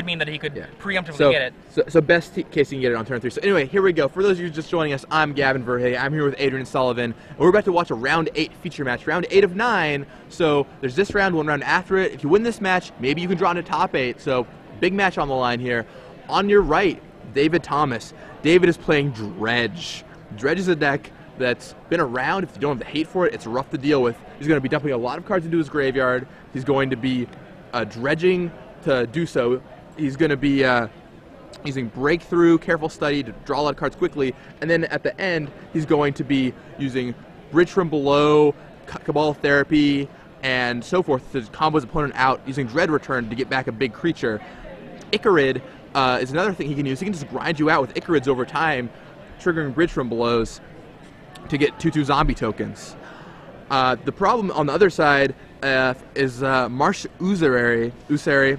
to mean that he could preemptively get it. So best case he can get it on turn 3. So anyway, here we go. For those of you just joining us, I'm Gavin Verhey. I'm here with Adrian Sullivan, and we're about to watch a round 8 feature match, round 8 of 9. So there's this round, one round after it. If you win this match, maybe you can draw into top 8. So big match on the line here. On your right, David Thomas. David is playing Dredge. Dredge is a deck that's been around. If you don't have the hate for it, it's rough to deal with. He's going to be dumping a lot of cards into his graveyard. He's going to be dredging to do so. He's going to be using Breakthrough, Careful Study to draw a lot of cards quickly, and then at the end, he's going to be using Bridge from Below, Cabal Therapy, and so forth to combo his opponent out, using Dread Return to get back a big creature. Icarid is another thing he can use. He can just grind you out with Icarids over time, triggering Bridge from Belows to get 2/2 zombie tokens. The problem on the other side is Marsh Usary.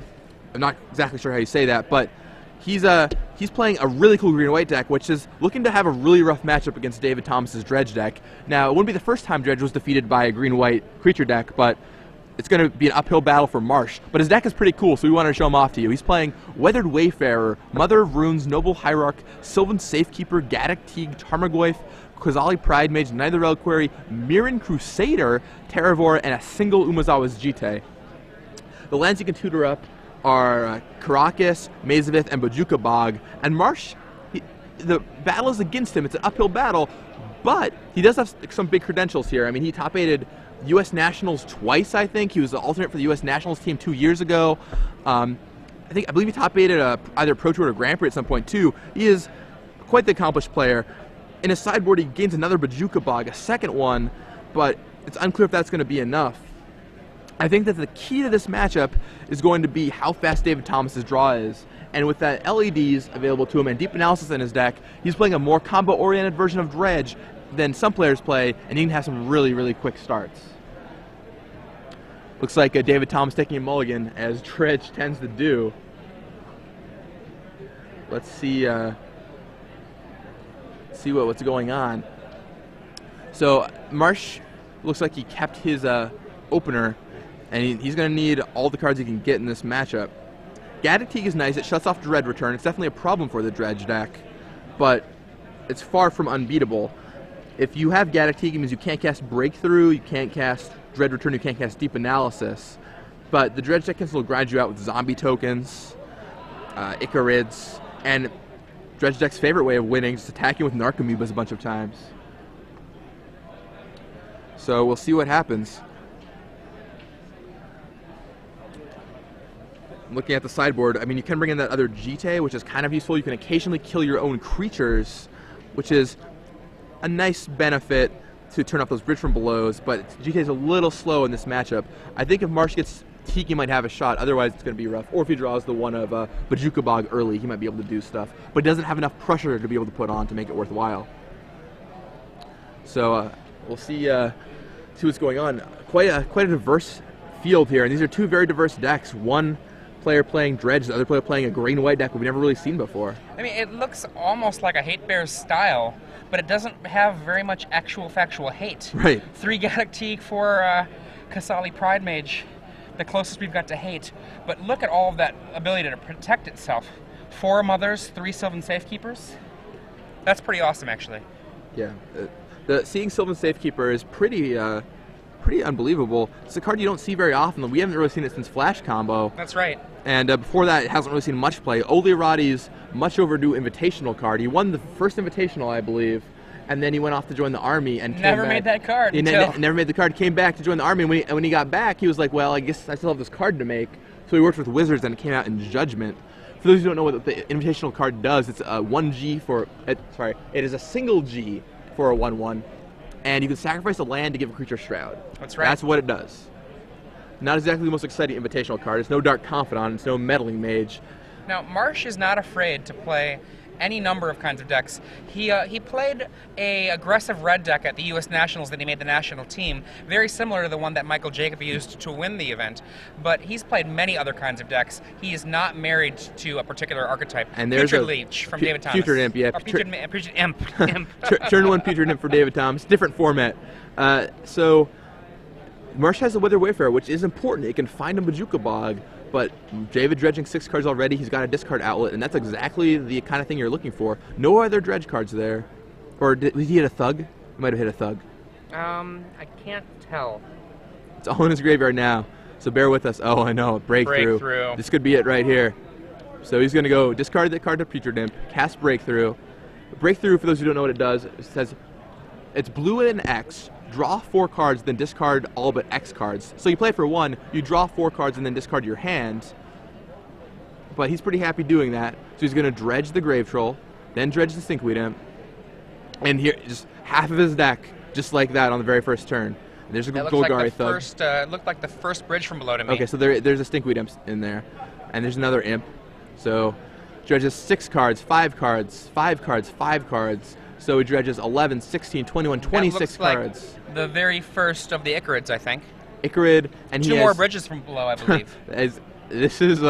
I'm not exactly sure how you say that, but he's playing a really cool green-white deck, which is looking to have a really rough matchup against David Thomas's Dredge deck. Now, it wouldn't be the first time Dredge was defeated by a green-white creature deck, but it's going to be an uphill battle for Marsh. But his deck is pretty cool, so we wanted to show him off to you. He's playing Weathered Wayfarer, Mother of Runes, Noble Hierarch, Sylvan Safekeeper, Gaddock Teague, Tarmogoyf, Quasali Pride Mage, Knight of the Reliquary, Mirren Crusader, Terravor, and a single Umezawa's Jite. The lands you can tutor up are Karakas, Mazavith, and Bojuka Bog. And Marsh, the battle is against him. It's an uphill battle, but he does have some big credentials here. I mean, he top-8'd U.S. Nationals twice, I think. He was the alternate for the U.S. Nationals team 2 years ago. I believe he top-8'd either Pro Tour or Grand Prix at some point, too. He is quite the accomplished player. In his sideboard, he gains another Bojuka Bog, a second one, but it's unclear if that's going to be enough. I think that the key to this matchup is going to be how fast David Thomas's draw is. And with that LEDs available to him and Deep Analysis in his deck, he's playing a more combo-oriented version of Dredge than some players play, and he can have some really, really quick starts. Looks like David Thomas taking a mulligan, as Dredge tends to do. Let's see what's going on. So Marsh looks like he kept his opener, and he's going to need all the cards he can get in this matchup. Gaddock Teague is nice. It shuts off Dread Return. It's definitely a problem for the Dredge deck, but it's far from unbeatable. If you have Gaddock Teague, it means you can't cast Breakthrough, you can't cast Dread Return, you can't cast Deep Analysis. But the Dredge deck can still grind you out with zombie tokens, Icarids, and Dredge deck's favorite way of winning, just attacking with Narcomoebas a bunch of times. So we'll see what happens. Looking at the sideboard, I mean, you can bring in that other Jite, which is kind of useful. You can occasionally kill your own creatures, which is a nice benefit to turn off those Bridge from Belows, but Jite is a little slow in this matchup. I think if Marsh gets Teague, he might have a shot, otherwise it's going to be rough. Or if he draws the one of Bojuka Bog early, he might be able to do stuff, but he doesn't have enough pressure to be able to put on to make it worthwhile. So we'll see what's going on. Quite a diverse field here, and these are two very diverse decks. One player playing Dredge, the other player playing a green-white deck we've never really seen before. I mean, it looks almost like a Hate Bear's style, but it doesn't have very much actual factual hate. Right. 3 Gaddock Teague, 4 Quasali Pride Mage, the closest we've got to hate. But look at all of that ability to protect itself. 4 Mothers, 3 Sylvan Safekeepers. That's pretty awesome, actually. Yeah. Seeing Sylvan Safekeeper is pretty unbelievable. It's a card you don't see very often. We haven't really seen it since Flash Combo. That's right. And before that, it hasn't really seen much play. Oliarati's much overdue Invitational card. He won the first Invitational, I believe, and then he went off to join the Army and never made that card. He never made the card. Came back to join the Army, and when he got back, he was like, "Well, I guess I still have this card to make." So he worked with Wizards, and it came out in Judgment. For those who don't know what the Invitational card does, it's a 1G for. It is a single G for a 1/1. And you can sacrifice a land to give a creature Shroud. That's right. That's what it does. Not exactly the most exciting Invitational card. It's no Dark Confidant. It's no Meddling Mage. Now, Marsh is not afraid to play any number of kinds of decks. He played a aggressive red deck at the U.S. Nationals that he made the national team, very similar to the one that Michael Jacob used to win the event. But he's played many other kinds of decks. He is not married to a particular archetype. And there's Putrid Leech from David Thomas. Putrid Imp, yeah. Putrid Imp. Turn 1 Putrid Imp for David Thomas. Different format. So Marsh has a Weathered Wayfarer, which is important. It can find a Bojuka Bog, But David dredging 6 cards already. He's got a discard outlet, and that's exactly the kind of thing you're looking for. No other dredge cards there. Or did he hit a thug? He might have hit a thug. I can't tell. It's all in his graveyard now, so bear with us. Oh, I know, breakthrough. This could be it right here. So he's going to go discard that card to Putrid Imp, cast Breakthrough. Breakthrough, for those who don't know what it does, it says it's blue and X, draw 4 cards, then discard all but X cards. So you play for 1, you draw 4 cards, and then discard your hand. But he's pretty happy doing that. So he's going to dredge the Grave Troll, then dredge the Stinkweed Imp, and here, just half of his deck, just like that on the very first turn. And there's a Golgari Thug. Looked like the first bridge from below to me. Okay, so there's a Stinkweed Imp in there, and there's another Imp. So dredges 6 cards, 5 cards, 5 cards, 5 cards. So he dredges 11, 16, 21, 26 cards. Like the very first of the Icarids, I think. Icarid, and Two more bridges from below, I believe. This is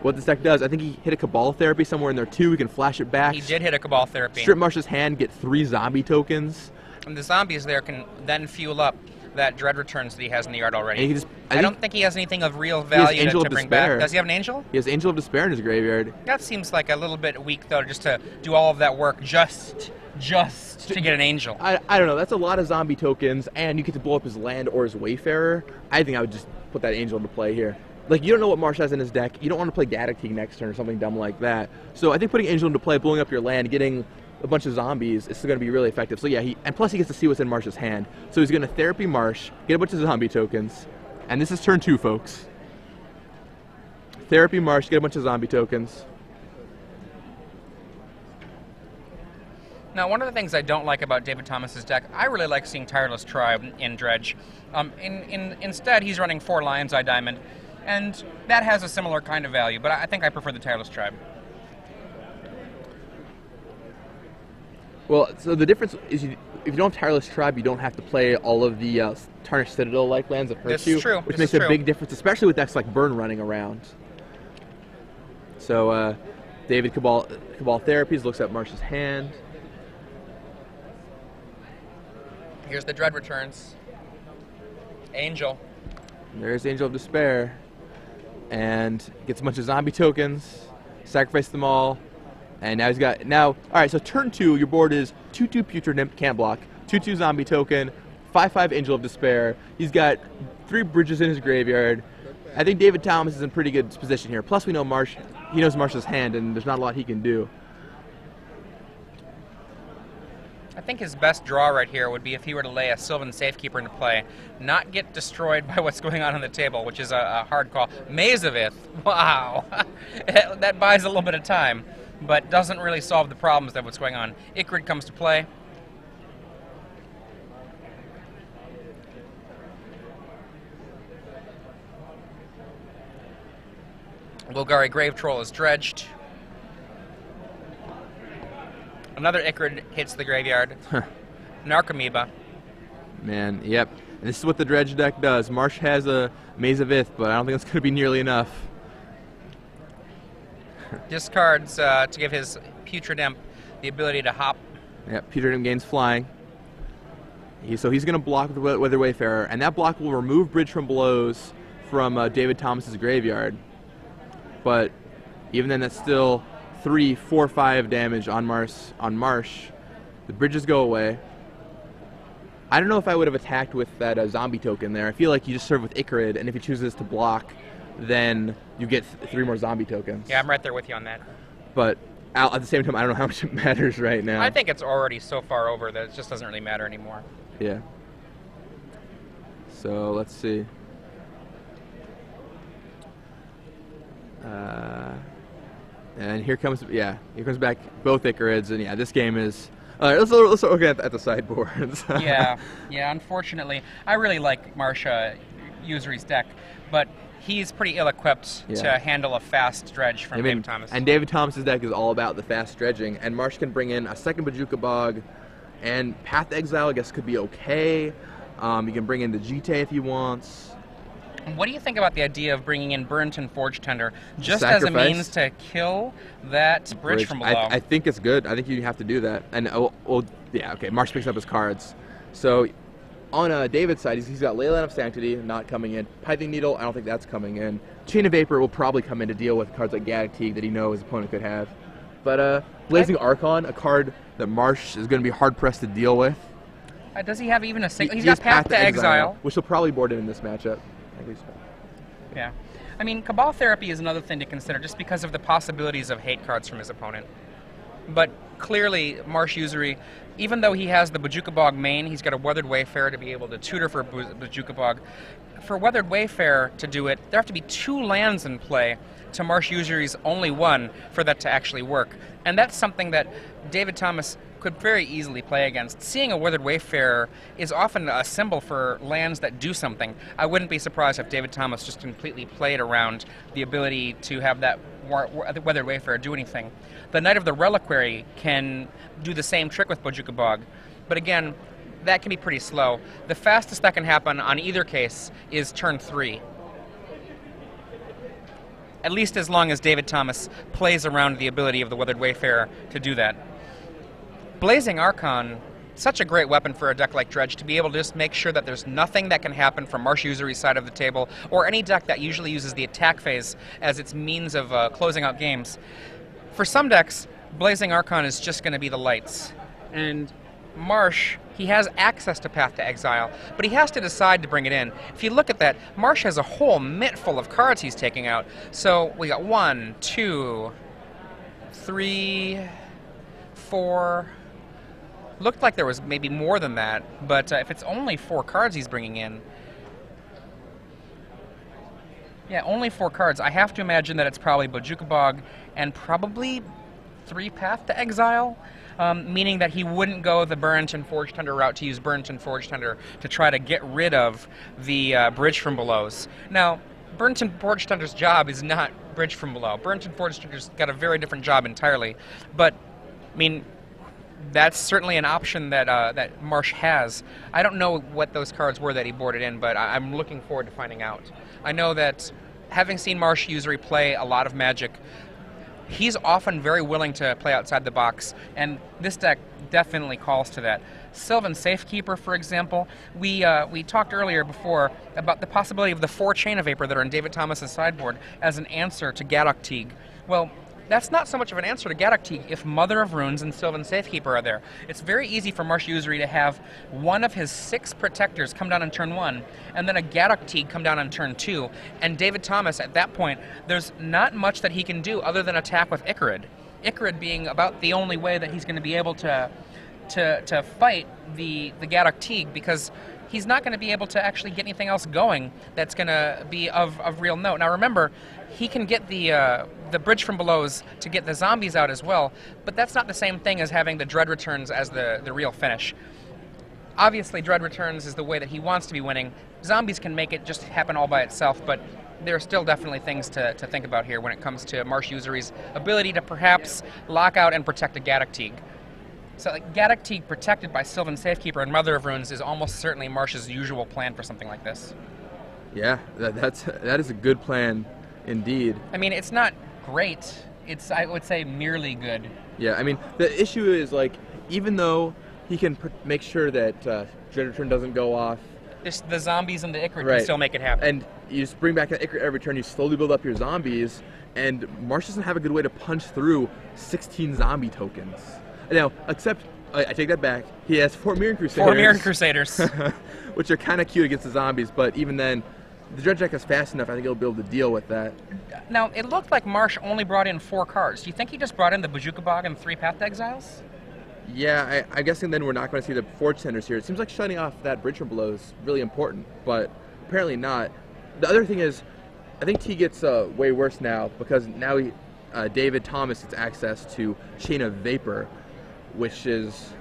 what this deck does. I think he hit a Cabal Therapy somewhere in there too. He can flash it back. He did hit a Cabal Therapy. Strip Marsh's hand, get 3 zombie tokens. And the zombies there can then fuel up that Dread Returns that he has in the yard already. And I don't think he has anything of real value to bring back. Does he have an Angel? He has Angel of Despair in his graveyard. That seems like a little bit weak, though, just to do all of that work just to get an Angel. I don't know. That's a lot of zombie tokens, and you get to blow up his land or his Wayfarer. I think I would just put that Angel into play here. Like, you don't know what Marsh has in his deck. You don't want to play Gaddock King next turn or something dumb like that. So I think putting Angel into play, blowing up your land, getting a bunch of zombies is going to be really effective. So yeah, and plus he gets to see what's in Marsh's hand. So he's going to Therapy Marsh, get a bunch of zombie tokens, and this is turn 2, folks. Therapy Marsh, get a bunch of zombie tokens. Now, one of the things I don't like about David Thomas's deck, I really like seeing Tireless Tribe in Dredge. Instead, he's running 4 Lion's Eye Diamond, and that has a similar kind of value, but I think I prefer the Tireless Tribe. Well, so the difference is if you don't have Tireless Tribe, you don't have to play all of the Tarnished Citadel-like lands that hurt you, which makes a big difference, especially with decks like Burn running around. So David Cabal Therapies looks at Marsh's hand. Here's the Dread Returns. Angel. There's Angel of Despair. And gets a bunch of zombie tokens, sacrifice them all, and now he's got, alright, so turn 2, your board is 2/2 Putrid Imp, can't block, 2/2 zombie token, 5/5 Angel of Despair. He's got 3 bridges in his graveyard. I think David Thomas is in pretty good position here. Plus we know Marsh, he knows Marsh's hand, and there's not a lot he can do. I think his best draw right here would be if he were to lay a Sylvan Safekeeper into play, not get destroyed by what's going on the table, which is a hard call. Maze of Ith, wow. That buys a little bit of time, but doesn't really solve the problems of what's going on. Icarid comes to play. Golgari Grave Troll is dredged. Another Icarid hits the graveyard. Narcomoeba. Man, yep. And this is what the dredge deck does. Marsh has a Maze of Ith, but I don't think it's going to be nearly enough. Discards to give his Putrid Imp the ability to hop. Yep, Putrid Imp gains flying. So he's going to block the Weather Wayfarer, and that block will remove Bridge from Blows from David Thomas's graveyard. But even then, that's still 3, 4, 5 damage on Marsh. The bridges go away. I don't know if I would have attacked with that zombie token there. I feel like you just serve with Icarid, and if he chooses to block, then you get 3 more zombie tokens. Yeah, I'm right there with you on that. But at the same time, I don't know how much it matters right now. I think it's already so far over that it just doesn't really matter anymore. Yeah. So let's see. And here comes back both Icarids, and yeah, this game is. All right, let's look at the sideboards. yeah, unfortunately, I really like Marsh Usary's deck, but he's pretty ill-equipped to handle a fast dredge from David Thomas. And David Thomas's deck is all about the fast dredging, and Marsh can bring in a second Bojuka Bog, and Path to Exile, I guess, could be okay. You can bring in the Jite if he wants. What do you think about the idea of bringing in Burrington Forge Tender just as a means to kill that bridge from below? I think it's good. I think you have to do that. And yeah, okay. Marsh picks up his cards, so On David's side, he's got Leyline of Sanctity not coming in. Pithing Needle, I don't think that's coming in. Chain of Vapor will probably come in to deal with cards like Gaddock Teeg that he knows his opponent could have. But Blazing Archon, a card that Marsh is going to be hard-pressed to deal with. Does he have even a single? He's got Path to Exile. Which will probably board in this matchup. I think so. Yeah. I mean, Cabal Therapy is another thing to consider just because of the possibilities of hate cards from his opponent. But clearly, Marsh Usary, even though he has the Bojuka Bog main, he's got a Weathered Wayfarer to be able to tutor for Bojuka Bog. For Weathered Wayfarer to do it, there have to be 2 lands in play to Marsh Usary's only 1 for that to actually work. And that's something that David Thomas could very easily play against. Seeing a Weathered Wayfarer is often a symbol for lands that do something. I wouldn't be surprised if David Thomas just completely played around the ability to have that Weathered Wayfarer do anything. The Knight of the Reliquary can do the same trick with Bojuka Bog, but again, that can be pretty slow. The fastest that can happen on either case is turn 3. At least as long as David Thomas plays around the ability of the Weathered Wayfarer to do that. Blazing Archon, such a great weapon for a deck like Dredge to be able to just make sure that there's nothing that can happen from Marsh Usary's side of the table, or any deck that usually uses the attack phase as its means of closing out games. For some decks, Blazing Archon is just going to be the lights. And Marsh, he has access to Path to Exile, but he has to decide to bring it in. If you look at that, Marsh has a whole mitt full of cards he's taking out. So we got 1, 2, 3, 4... Looked like there was maybe more than that, but if it's only 4 cards he's bringing in... Yeah, only 4 cards. I have to imagine that it's probably Bojuka Bog and probably 3 Path to Exile, meaning that he wouldn't go the Burrington Forge Tender route to use Burrington Forge Tender to try to get rid of the Bridge from Belows. Now, Burrington Forge Tender's job is not Bridge from Below. Burrington Forge Tender's got a very different job entirely, but, I mean, that's certainly an option that that Marsh has. I don't know what those cards were that he boarded in, but I'm looking forward to finding out. I know that having seen Marsh Usary play a lot of Magic, he's often very willing to play outside the box, and this deck definitely calls to that. Sylvan Safekeeper, for example, we talked earlier before about the possibility of the 4 Chain of Vapor that are in David Thomas's sideboard as an answer to Gaddock Teeg. Well, that's not so much of an answer to Gaddock Teeg if Mother of Runes and Sylvan Safekeeper are there. It's very easy for Marsh Usary to have one of his 6 protectors come down on turn 1, and then a Gaddock Teeg come down on turn 2, and David Thomas, at that point, there's not much that he can do other than attack with Icarid. Icarid being about the only way that he's going to be able to fight the Gaddock Teeg, because he's not going to be able to actually get anything else going that's going to be of real note. Now remember, he can get the Bridge from Belows to get the zombies out as well, but that's not the same thing as having the Dread Returns as the real finish. Obviously, Dread Returns is the way that he wants to be winning. Zombies can make it just happen all by itself, but there are still definitely things to think about here when it comes to Marsh Usary's ability to perhaps lock out and protect a Gaddock Teeg. So like, Gaddock Teeg protected by Sylvan Safekeeper and Mother of Runes is almost certainly Marsh's usual plan for something like this. Yeah, that is a good plan indeed. I mean, it's not great. It's, I would say, merely good. Yeah, I mean, the issue is, like, even though he can make sure that Dread Return doesn't go off, the zombies and the Icarid can still make it happen. And you just bring back that Icarid every turn, you slowly build up your zombies, and Marsh doesn't have a good way to punch through 16 zombie tokens. Now, except, I take that back, he has 4 Mirror Crusaders. 4 Mirror Crusaders. Which are kind of cute against the zombies, but even then, the Dredge deck is fast enough, I think he'll be able to deal with that. Now, it looked like Marsh only brought in 4 cards. Do you think he just brought in the Bojuka Bog and 3 Path to Exiles? Yeah, I'm guessing then we're not going to see the Forge Tenders here. It seems like shutting off that Bridge from Below is really important, but apparently not. The other thing is, I think T gets way worse now, because now David Thomas gets access to Chain of Vapor, which is...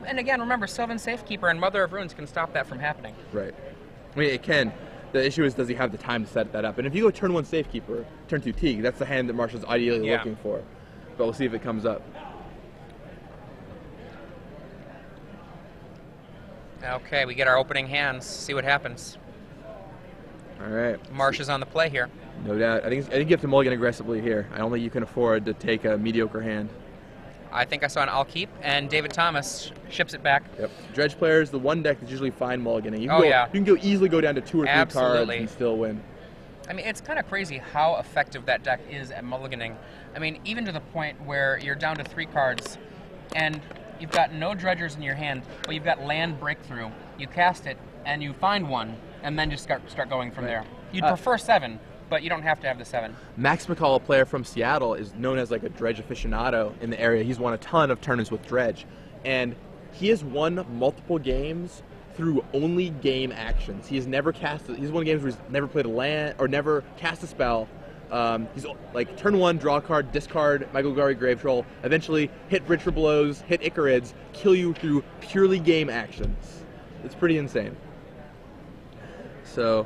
And again, remember, Sylvan Safekeeper and Mother of Runes can stop that from happening. Right. I mean, it can. The issue is, does he have the time to set that up? And if you go turn 1 Safekeeper, turn 2 Teague, that's the hand that Marshall's ideally looking for. But we'll see if it comes up. Okay, we get our opening hands. See what happens. All right. Marsh is on the play here. No doubt. I think you have to mulligan aggressively here. I don't think you can afford to take a mediocre hand. I think I saw an I'll keep, and David Thomas ships it back. Yep. Dredge player is the one deck that's usually fine mulliganing. You can Oh, go, yeah. You can go easily go down to 2 or 3 cards Absolutely. and still win. I mean, it's kind of crazy how effective that deck is at mulliganing. I mean, even to the point where you're down to 3 cards, and you've got no dredgers in your hand, but you've got land breakthrough. You cast it, and you find one, and then just start going from there. You'd prefer 7, but you don't have to have the 7. Max McCall, a player from Seattle, is known as like a dredge aficionado in the area. He's won a ton of tournaments with dredge, and he has won multiple games through only game actions. He has never casted. He's won games where he's never played a land or never cast a spell. He's like turn 1, draw a card, discard Michael Gari Grave Troll, eventually hit Bridge for Blows, hit Icarids, kill you through purely game actions. It's pretty insane. So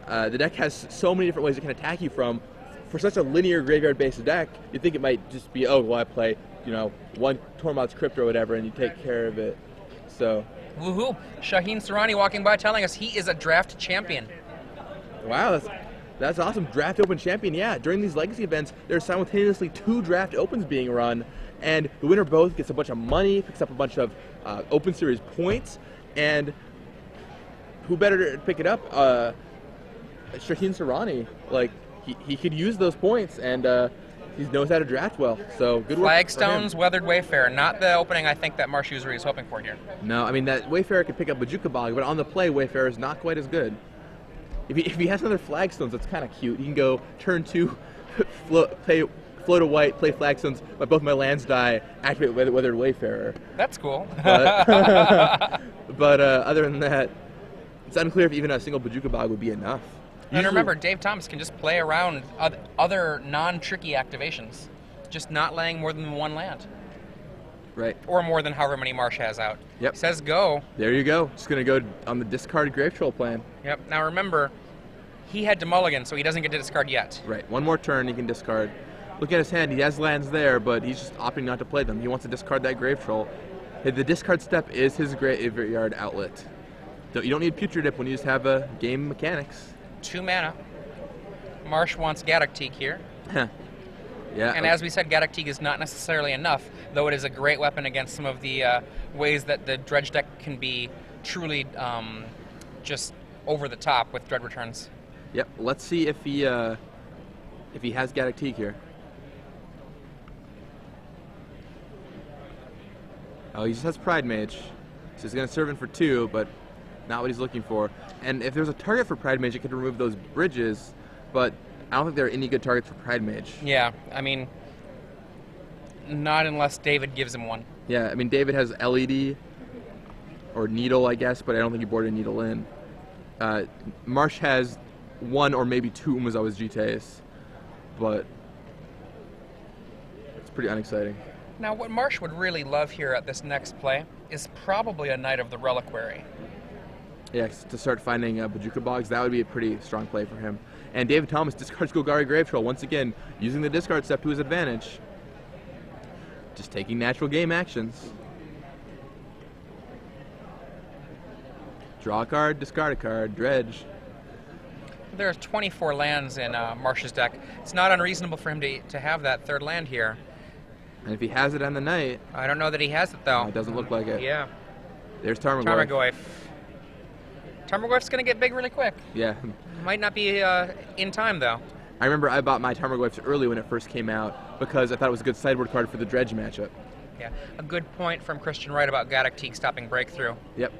the deck has so many different ways it can attack you from. For such a linear graveyard-based deck, you'd think it might just be, oh, well, I play, you know, 1 Tormod's Crypt or whatever, and you take care of it. So. Woohoo! Shaheen Sarani walking by telling us he is a draft champion. Wow, that's awesome. Draft Open champion, yeah. During these Legacy events, there's simultaneously 2 Draft Opens being run, and the winner both gets a bunch of money, picks up a bunch of Open Series points, and who better to pick it up? Shaheen Sarani. Like, he could use those points, and he knows how to draft well. So good work. Flagstones, Weathered Wayfarer, not the opening I think that Marsh Usary is hoping for here. No, I mean that Wayfarer could pick up Bajuka Bog, but on the play, Wayfarer is not quite as good. If he has another Flagstones, that's kind of cute. He can go turn 2, float a white, play Flagstones, but both my lands die, activate Weathered Wayfarer. That's cool. But other than that, it's unclear if even a single Bajuka Bog would be enough. And remember, Dave Thomas can just play around other non-tricky activations, just not laying more than 1 land. Right. Or more than however many Marsh has out. Yep. Says go. There you go. Just going to go on the discard Grave Troll plan. Yep. Now remember, he had to mulligan, so he doesn't get to discard yet. Right. 1 more turn, he can discard. Look at his hand. He has lands there, but he's just opting not to play them. He wants to discard that Grave Troll. The discard step is his graveyard outlet. You don't need Putrid Dip when you just have a game mechanics. 2 mana. Marsh wants Gaddock here. Yeah. And as we said, Gaddock is not necessarily enough, though it is a great weapon against some of the ways that the Dredge deck can be truly just over the top with Dread returns. Yep. Let's see if he has Gaddock here. Oh, he just has Pride Mage, so he's going to serve in for 2, but not what he's looking for. And if there's a target for Pride Mage, it could remove those bridges, but I don't think there are any good targets for Pride Mage. Yeah, I mean, not unless David gives him one. Yeah, I mean, David has LED, or Needle, I guess, but I don't think he boarded Needle in. Marsh has 1 or maybe 2 Umezawa's GTAs, but it's pretty unexciting. Now, what Marsh would really love here at this next play is probably a Knight of the Reliquary. Yeah, to start finding Bajuka Bogs, that would be a pretty strong play for him. And David Thomas discards Golgari Grave Troll, once again, using the discard step to his advantage. Just taking natural game actions. Draw a card, discard a card, dredge. There's 24 lands in Marsh's deck. It's not unreasonable for him to have that 3rd land here. And if he has it on the night... I don't know that he has it, though. It doesn't look like it. Yeah. There's Tarmogoyf. Tarmogoyf. Tarmogoyf's going to get big really quick. Yeah. Might not be in time, though. I remember I bought my Tarmogoyfs early when it first came out because I thought it was a good sideboard card for the Dredge matchup. Yeah. A good point from Christian Wright about Gaddock stopping Breakthrough. Yep.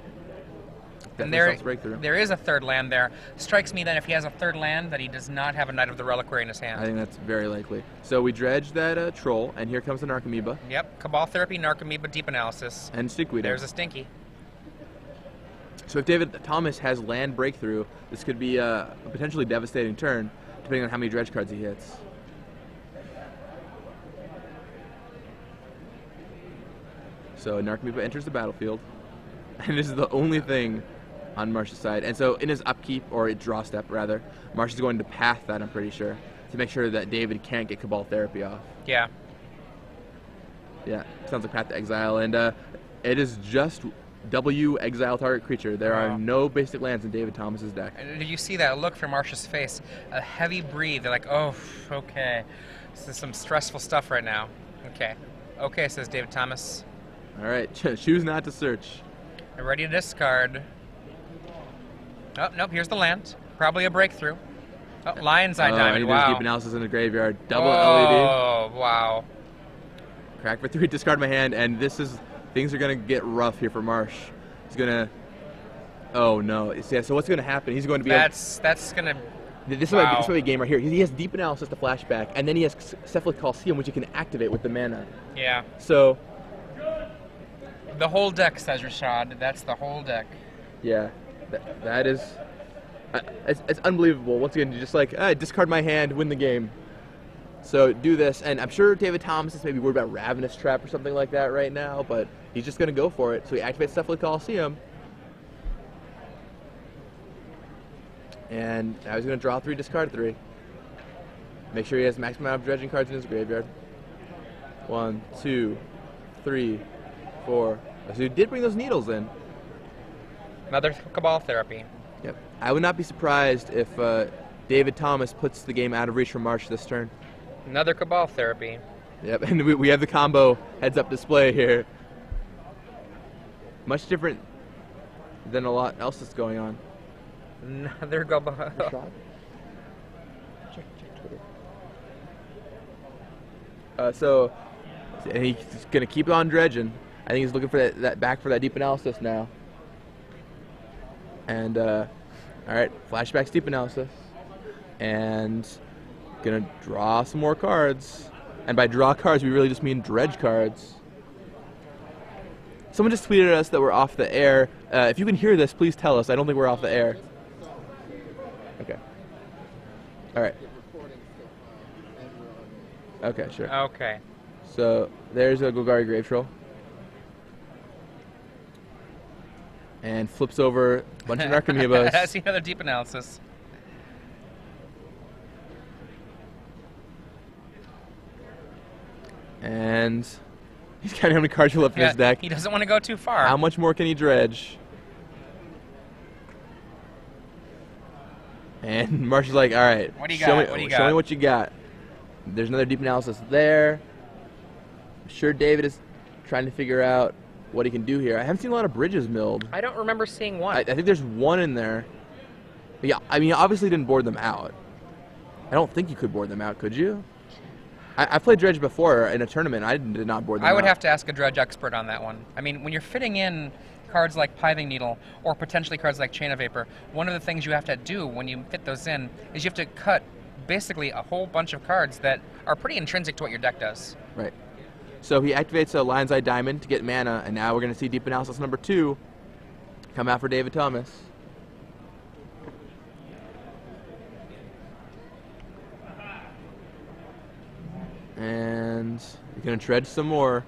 And there is a 3rd land there. Strikes me then if he has a 3rd land that he does not have a Knight of the Reliquary in his hand. I think that's very likely. So we dredge that Troll, and here comes the Narcomoeba. Yep, Cabal Therapy, Narcomoeba, Deep Analysis. And Stinkweed. There's a Stinky. So if David Thomas has land Breakthrough, this could be a potentially devastating turn, depending on how many dredge cards he hits. So Narcomoeba enters the battlefield, and this is the only thing on Marsh's side. And so in his upkeep, or draw step rather, Marsh is going to path that, I'm pretty sure, to make sure that David can't get Cabal Therapy off. Yeah. Yeah, sounds like Path to Exile, and it is just W exile target creature. There are no basic lands in David Thomas's deck. Did you see that look from Marsh's face? A heavy breathe. They're like, oh, okay. This is some stressful stuff right now. Okay. Okay, says David Thomas. All right, choose not to search. Ready to discard. Oh, nope, here's the land. Probably a breakthrough. Oh, Lion's Eye And Diamond, he wow. does deep analysis in the graveyard. Double LED. Oh, wow. Crack for 3, discard my hand, and things are gonna get rough here for Marsh. He's gonna, oh no. Yeah, so what's gonna happen? He's going to be That's gonna, this wow. might be a game right here. He has deep analysis to flashback, and then he has Cephalid Coliseum, which he can activate with the mana. Yeah. So, the whole deck, says Rashad. That's the whole deck. yeah, that is, it's unbelievable. Once again, you just like, discard my hand, win the game. So do this, and I'm sure David Thomas is maybe worried about Ravenous Trap or something like that right now, but he's just going to go for it. So he activates Cephalid Coliseum. And now he's going to draw 3, discard 3. Make sure he has maximum amount of dredging cards in his graveyard. 1, 2, 3, 4. So he did bring those needles in. Another Cabal Therapy. Yep. I would not be surprised if David Thomas puts the game out of reach from Marsh this turn. Another Cabal Therapy. Yep, and we have the combo heads-up display here. Much different than a lot else that's going on. Another Cabal. Check Twitter. And he's going to keep on dredging. I think he's looking for that back for that deep analysis now. And, all right, flashbacks deep analysis. And going to draw some more cards. And by draw cards, we really just mean dredge cards. Someone just tweeted at us that we're off the air. If you can hear this, please tell us. I don't think we're off the air. Okay. All right. Okay, sure. Okay. So there's a Golgari Grave Troll. And flips over a bunch of Narcomoebas. I see another deep analysis. And he's counting how many cards are left in his deck. He doesn't want to go too far. How much more can he dredge? And Marsh is like, all right, What do you show got? me, What do you show got? me what you got. There's another deep analysis there. I'm sure David is trying to figure out what he can do here. I haven't seen a lot of bridges milled. I don't remember seeing one. I think there's one in there. Yeah, I mean, obviously didn't board them out. I don't think you could board them out, could you? I played dredge before in a tournament. I did not board them out. I would have to ask a dredge expert on that one. I mean, when you're fitting in cards like Pithing Needle or potentially cards like Chain of Vapor, one of the things you have to do when you fit those in is you have to cut basically a whole bunch of cards that are pretty intrinsic to what your deck does. Right. So he activates a Lion's Eye Diamond to get mana, and now we're going to see Deep Analysis number 2 come out for David Thomas. And he's going to dredge some more.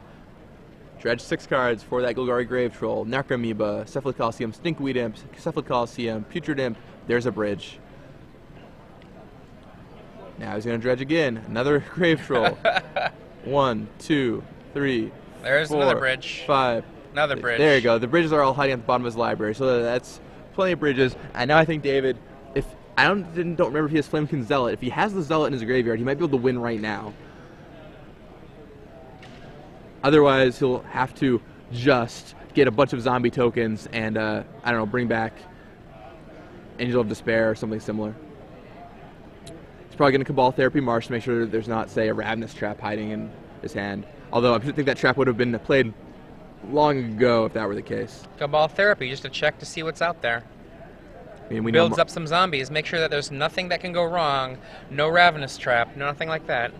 Dredge 6 cards for that Golgari Grave Troll, Narcomoeba, Cephalid Coliseum, Stinkweed Imp, Cephalid Coliseum, Putrid Imp. There's a bridge. Now he's going to dredge again. Another Grave Troll. 1, 2, 3, There's 4, another bridge. 5. Another bridge. There you go. The bridges are all hiding at the bottom of his library, so that's plenty of bridges. And now I think David, if I don't remember if he has Flamekin Zealot. If he has the Zealot in his graveyard, he might be able to win right now. Otherwise, he'll have to just get a bunch of zombie tokens and, I don't know, bring back Angel of Despair or something similar. He's probably going to Cabal Therapy Marsh to make sure there's not, say, a Ravenous Trap hiding in his hand. Although I think that trap would have been played long ago if that were the case. Cabal Therapy, just to check to see what's out there. I mean, we Builds know up some zombies, make sure that there's nothing that can go wrong, no Ravenous Trap, nothing like that.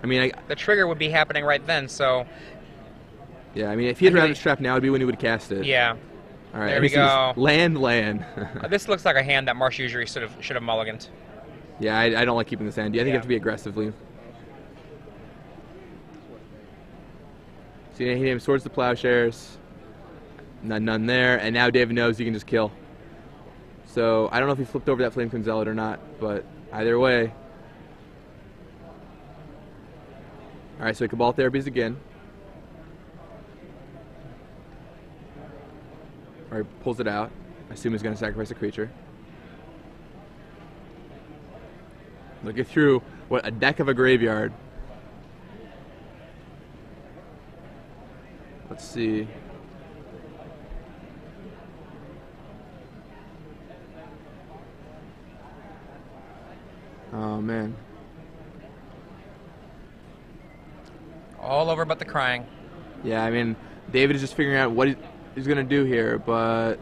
I mean, The trigger would be happening right then, so... Yeah, I mean, if he had Ravenous Trap now, it'd be when he would cast it. Yeah. All right, There we go. Land. This looks like a hand that Marsh usually should have mulliganed. Yeah, I don't like keeping this hand. I think you have to be aggressively. See, he named Swords to Plowshares. None there, and now David knows he can just kill. So I don't know if he flipped over that Flamekin Zealot or not, but either way. All right, so he Cabal Therapies again. Or he pulls it out. I assume he's going to sacrifice a creature. Looking through what a deck of a graveyard. Let's see. Oh, man. All over but the crying. Yeah, I mean, David is just figuring out what he's going to do here, but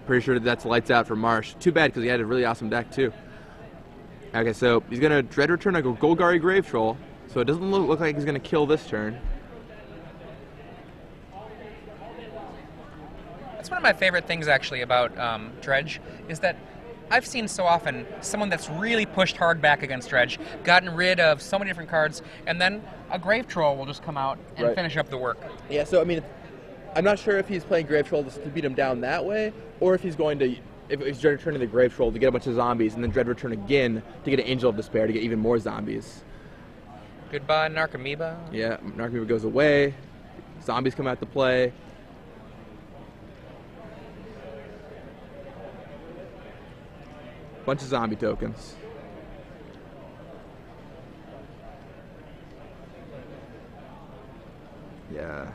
pretty sure that's lights out for Marsh. Too bad, because he had a really awesome deck, too. Okay, so he's going to Dread Return a Golgari Grave Troll, so it doesn't look like he's going to kill this turn. That's one of my favorite things, actually, about Dredge, is that I've seen so often someone that's really pushed hard back against Dredge, gotten rid of so many different cards, and then a Grave Troll will just come out and finish up the work. Yeah, so I mean, I'm not sure if he's playing Grave Troll to beat him down that way, or if he's going to, if he's Dread Returning the Grave Troll to get a bunch of zombies, and then Dread Return again to get an Angel of Despair to get even more zombies. Goodbye, Narcomoeba. Yeah, Narcomoeba goes away, zombies come out to play. Bunch of zombie tokens. Yeah.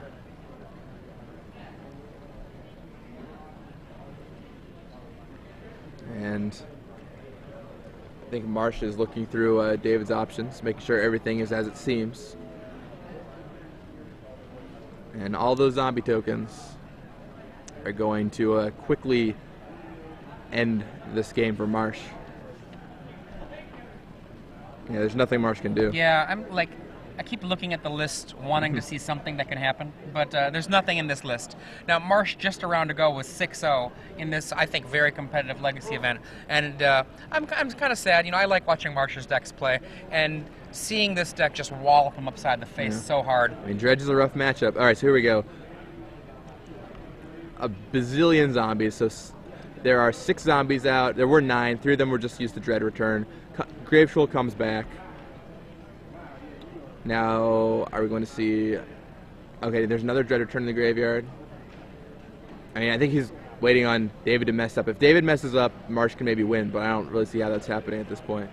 And I think Marsh is looking through David's options, making sure everything is as it seems. And all those zombie tokens are going to quickly end this game for Marsh. Yeah, there's nothing Marsh can do. Yeah, I keep looking at the list, wanting to see something that can happen, but there's nothing in this list. Now, Marsh just a round to go with 6-0 in this, I think, very competitive Legacy event, and I'm kind of sad. You know, I like watching Marsh's decks play, and seeing this deck just wallop him upside the face so hard. I mean, Dredge is a rough matchup. All right, so here we go. A bazillion zombies, so there are 6 zombies out. There were 9. 3 of them were just used to Dread Return. Grave Troll comes back. Now, are we going to see... Okay, there's another Dread Return in the graveyard. I mean, I think he's waiting on David to mess up. If David messes up, Marsh can maybe win, but I don't really see how that's happening at this point.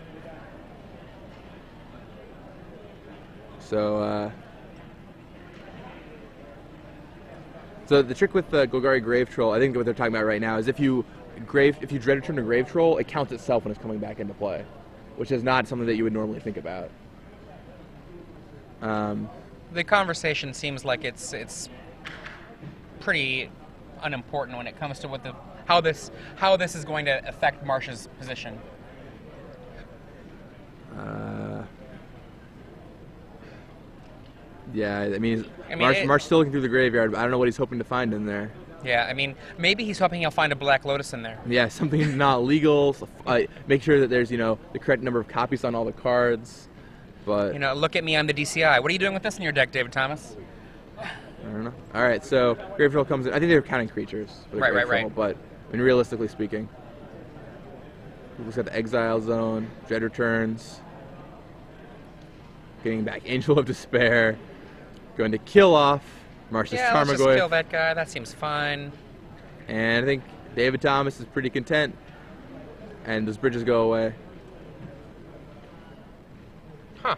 So, so the trick with the Golgari Grave Troll, I think what they're talking about right now, is if you Dread Return a Grave Troll, it counts itself when it's coming back into play, which is not something that you would normally think about. The conversation seems like it's pretty unimportant when it comes to how this is going to affect Marsh's position. Yeah, I mean Marsh's still looking through the graveyard, but I don't know what he's hoping to find in there. Yeah, I mean, maybe he's hoping he'll find a Black Lotus in there. Yeah, something not legal. So, make sure that there's, the correct number of copies on all the cards. But look at me, I'm the DCI. What are you doing with this in your deck, David Thomas? I don't know. All right, so Grave Troll comes in. I think they're counting creatures. For the Grave Troll, but I mean, realistically speaking, looks at the Exile Zone, Dread Returns, getting back Angel of Despair, going to kill off Marsh's Tarmogoyf. Let's just kill that guy. That seems fine. And I think David Thomas is pretty content. And those bridges go away. Huh.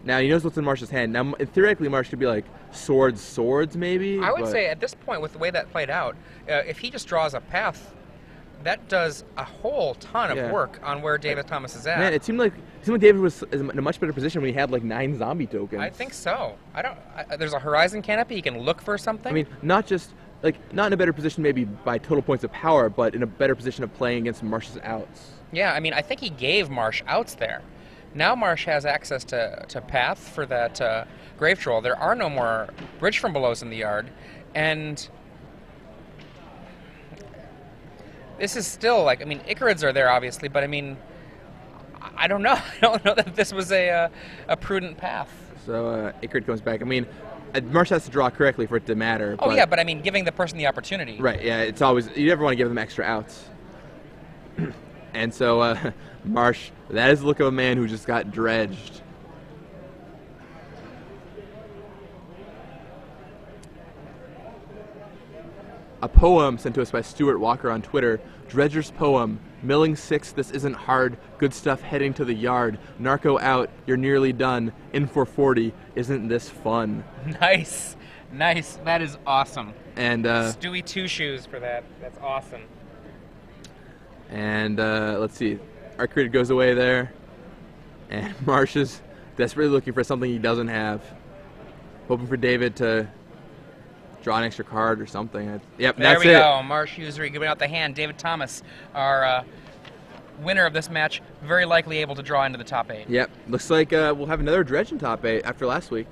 Now, he knows what's in Marsh's hand. Now, theoretically, Marsh could be like swords, maybe? I would say at this point, with the way that played out, if he just draws a path, that does a whole ton of work on where David Thomas is at. Man, it seemed like David was in a much better position when he had like 9 zombie tokens. I think so. There's a Horizon Canopy. He can look for something. I mean, not in a better position maybe by total points of power, but in a better position of playing against Marsh's outs. Yeah, I mean, I think he gave Marsh outs there. Now Marsh has access to Path for that Grave Troll. There are no more Bridge from Belows in the yard, and this is still like, I mean, Icarids are there obviously, but I mean, I don't know. I don't know that this was a prudent path. So Icarid comes back. I mean, Marsh has to draw correctly for it to matter. Oh yeah, but I mean, giving the person the opportunity. Right. Yeah, it's always, you never want to give them extra outs. And so Marsh, that is the look of a man who just got dredged. A poem sent to us by Stuart Walker on Twitter, Dredger's poem, Milling 6, this isn't hard. Good stuff heading to the yard. Narco out, you're nearly done. In for 40, isn't this fun? Nice. Nice. That is awesome. And Stewie Two Shoes for that. That's awesome. And let's see. Our creator goes away there. And Marsh is desperately looking for something he doesn't have. Hoping for David to draw an extra card or something. Yep, there that's we it. go. Marsh Usary giving out the hand. David Thomas, our winner of this match, very likely able to draw into the top 8. Yep, looks like we'll have another dredge in top 8 after last week.